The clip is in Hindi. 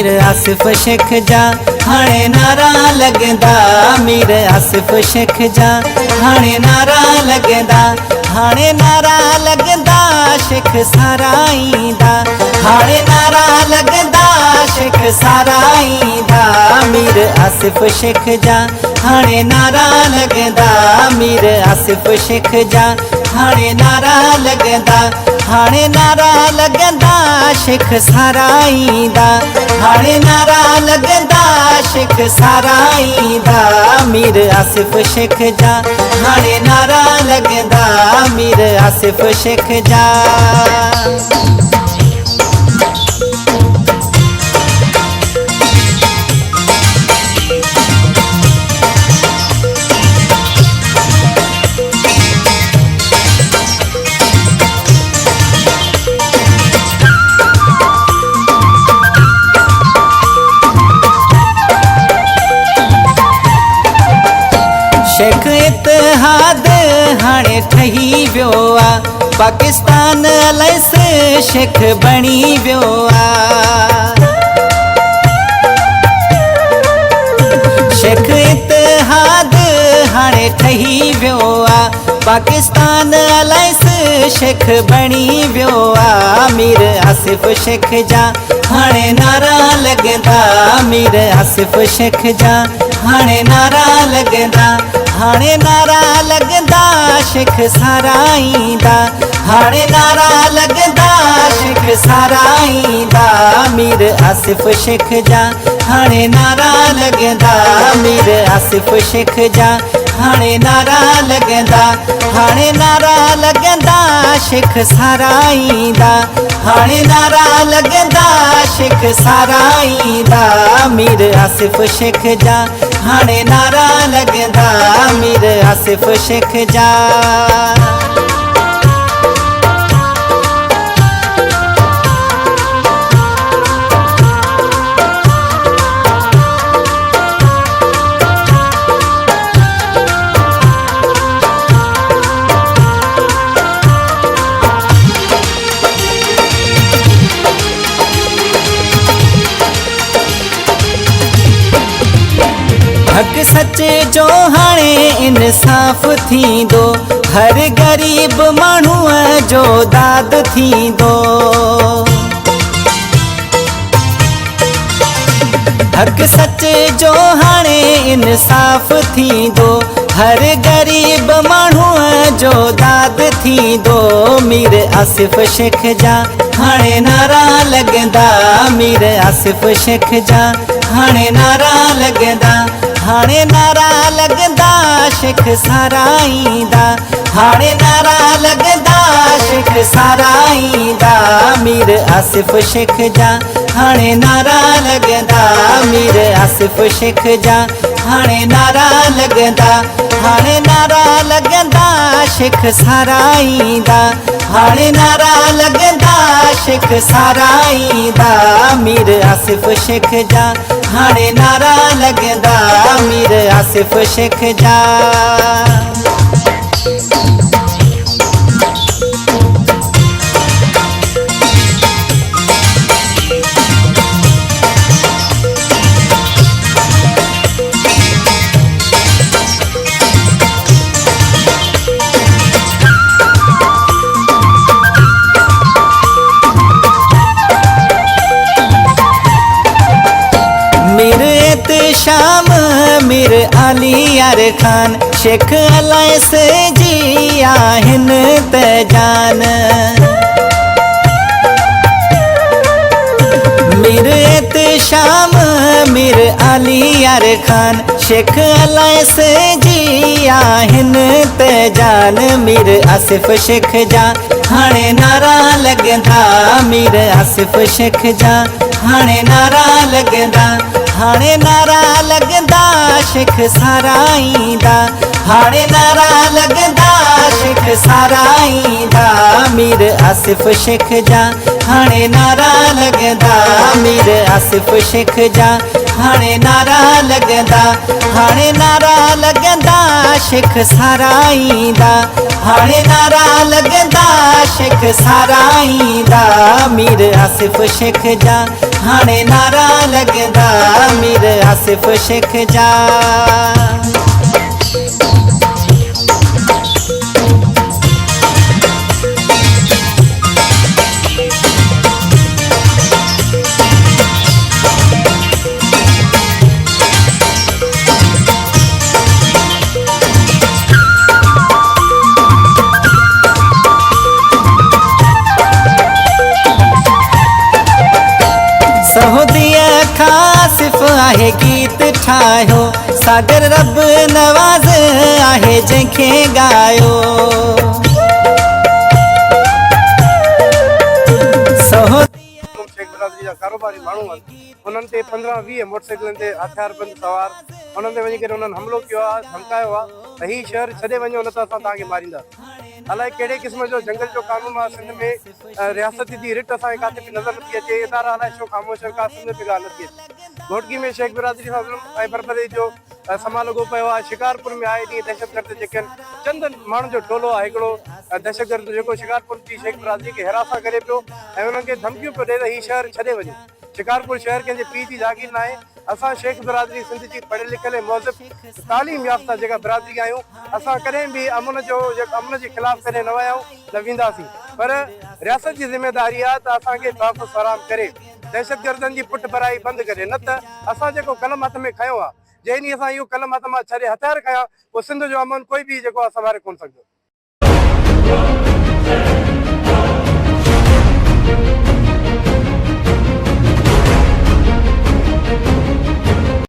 मीर आसिफ शेख जा हाणे नारा लगंदा। मीर आसिफ शेख जा हाणे नारा लगंदा। हाणे नारा लगंदा शेख सारा ईंदा। हाणे नारा लगंदा शेख सारा ईंदा। मीर आसिफ शेख जा हाणे नारा लगंदा। मीर आसिफ शेख जा हाणे नारा लगंदा। हाणे नारा लगंदा शेख सारा ईंदा। हाणे नारा लगंदा शेख सारा ईंदा। मीर आसिफ शेख जा हाणे नारा लगंदा। मीर आसिफ शेख जा शेख इतिहाद हाणे ठही वियो आ। पाकिस्तान अलाइस शेख बणी वियो आ। शेख इतिहाद हाणे ठही वियो आ। पाकिस्तान अलाइस शेख बणी वियो आ। मीर आसिफ शेख जा हाणे नारा लगंदा। मीर आसिफ शेख जा हाणे नारा लगंदा। हाणे नारा लगंदा शेख सारा ईंदा। हाणे नारा लगंदा शेख सारा ईंदा। मीर आसिफ शेख जा हाणे नारा लगंदा। मीर आसिफ शेख जा हाणे नारा लगंदा। हाणे नारा लगंदा शेख सारा ईंदा। हाणे नारा लगंदा शेख सारा ईंदा। मीर आसिफ शेख जा हाणे नारा लगंदा। मीर आसिफ शेख जा हक सच जो हाणे इंसाफ़ थींदो। हर गरीब माण्हूअ जो दाद थींदो। हक सच जो हाणे इंसाफ़ थींदो। हर गरीब माण्हूअ जो दाद थींदो। मीर आसिफ शेख जा हाणे नारा लगंदा। मीर आसिफ शेख जा हाणे नारा लगंदा। हाणे नारा लगंदा शेख सारा ईंदा। हाणे नारा लगंदा शेख सारा ईंदा। मीर आसिफ शेख जा हाणे नारा लगंदा। मीर आसिफ शेख जा हाणे नारा लगंदा। हाणे नारा लगंदा शेख सारा ईंदा। हाणे नारा लगंदा शेख सारा ईंदा। मीर आसिफ शेख जा हाणे नारा लगंदा। मीर आसिफ शेख जा शाम मीर अली यार खान शेख अलाइस जी आहिनि त जान। मीर शाम मीर अली यार खान शेख अलाइस जी आहिनि त जान। मीर आसिफ शेख जा हाणे नारा लगंदा। मीर आसिफ शेख जा हाणे नारा लगंदा। हाणे नारा लगंदा शेख सारा ईंदा। हाणे नारा लगंदा शेख सारा ईंदा। मीर आसिफ शेख जा हाणे नारा लगंदा। मीर आसिफ शेख जा हाणे नारा लगंदा। हाणे नारा लगंदा शेख सारा ईंदा। हाणे नारा लगंदा शेख सारा ईंदा। मीर आसिफ शेख जा हाणे नारा लगदा मीर आसिफ शेख जा। सहुदीअ खां आसिफ आहे गीत ठाहियो, सागर रब नवाज़ आहे जंहिंखे ॻायो। शेख बरादरी जा कारोबारी माण्हू आहिनि, उन्हनि ते 15-20 मोटरसाइकिलनि ते हथियारबंद सवार उन्हनि ते वञी करे उन्हनि हमलो कयो आहे, धमकायो आहे त हीउ शहर छॾे वञो न त असां तव्हांखे मारींदा। अलाए कहिड़े क़िस्म जो जंगल जो कानून आहे सिंध में, रियासती जी रिट असांखे काथे बि नज़र नथी अचे, इदारा अलाए छो ख़ामोश आहिनि, का सिंध में ॻाल्हि नथी अचे। घोटकी में शेख बरादरी सां ज़ुल्म ऐं बर्बरी जो समा लॻो पियो आहे। शिकारपुर में आए ॾींहुं दहशतगर्द जेके आहिनि, चंदनि माण्हुनि जो टोलो आहे हिकिड़ो दहशतगर्द जेको शिकारपुर जी शेख बरादरी खे हिरासा करे पियो ऐं उन्हनि खे धमकियूं पियो ॾिए त हीउ शहर छॾे वञे। शिकारपुर शहर कंहिंजे पीउ जी जागीर न आहे। असां शेख बरादरी सिंध जी पढ़ियल लिखियल मौज़िब तालीम याफ़्ता जेका बरादरी आहियूं, असां कॾहिं बि अमन जे ख़िलाफ़ कॾहिं न विया आहियूं, न वेंदासीं। पर रियासत जी ज़िम्मेदारी आहे त असांखे तहफ़ुज़ फ़राहम करे, दहशतगर्दनि जी पुठ भराई बंदि करे, न त असां जेको कलम हथ में खयो आहे, जंहिं ॾींहुं असां इहो कलम हथ मां छॾे हथियार खयां, पोइ सिंध जो अमन कोई बि जेको आहे संभाले कोन सघंदो।